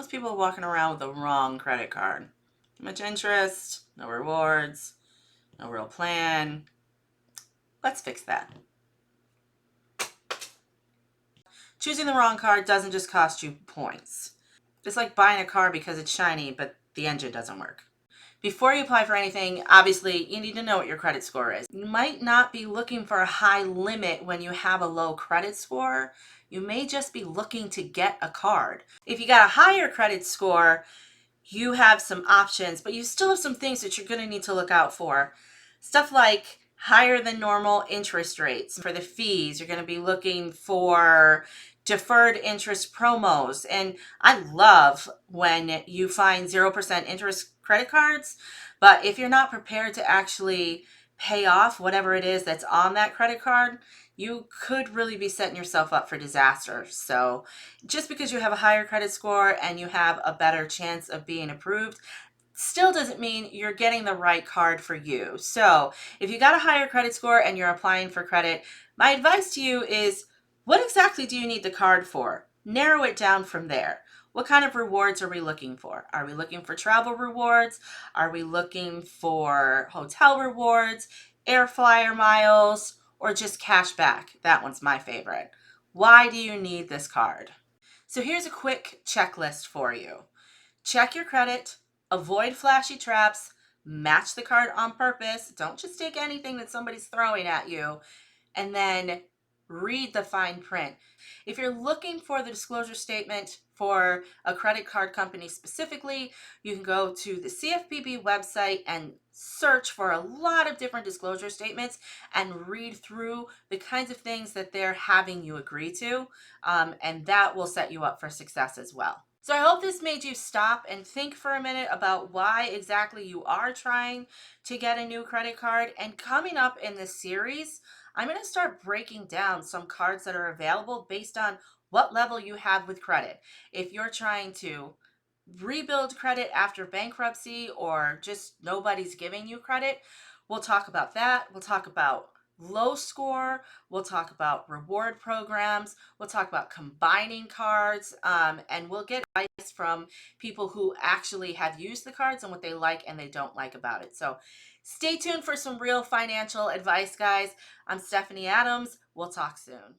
Most people are walking around with the wrong credit card. Too much interest, no rewards, no real plan. Let's fix that. Choosing the wrong card doesn't just cost you points. It's like buying a car because it's shiny, but the engine doesn't work. Before you apply for anything, obviously, you need to know what your credit score is. You might not be looking for a high limit when you have a low credit score. You may just be looking to get a card. If you got a higher credit score, you have some options, but you still have some things that you're going to need to look out for. Stuff like higher than normal interest rates for the fees. You're going to be looking for deferred interest promos. And I love when you find 0% interest credit cards, but if you're not prepared to actually pay off whatever it is that's on that credit card, you could really be setting yourself up for disaster. So just because you have a higher credit score and you have a better chance of being approved still doesn't mean you're getting the right card for you. So if you got a higher credit score and you're applying for credit, my advice to you is, what exactly do you need the card for? Narrow it down from there. What kind of rewards are we looking for? Are we looking for travel rewards? Are we looking for hotel rewards, air flyer miles, or just cash back? That one's my favorite. Why do you need this card? So here's a quick checklist for you. Check your credit, avoid flashy traps, match the card on purpose. Don't just take anything that somebody's throwing at you, and then read the fine print. If you're looking for the disclosure statement for a credit card company specifically, you can go to the CFPB website and search for a lot of different disclosure statements and read through the kinds of things that they're having you agree to, and that will set you up for success as well. So I hope this made you stop and think for a minute about why exactly you are trying to get a new credit card. And coming up in this series, I'm going to start breaking down some cards that are available based on what level you have with credit. If you're trying to rebuild credit after bankruptcy or just nobody's giving you credit, we'll talk about that. We'll talk about low score. We'll talk about reward programs. We'll talk about combining cards, and we'll get advice from people who actually have used the cards and what they like and they don't like about it. So stay tuned for some real financial advice, guys. I'm Stephanie Adams. We'll talk soon.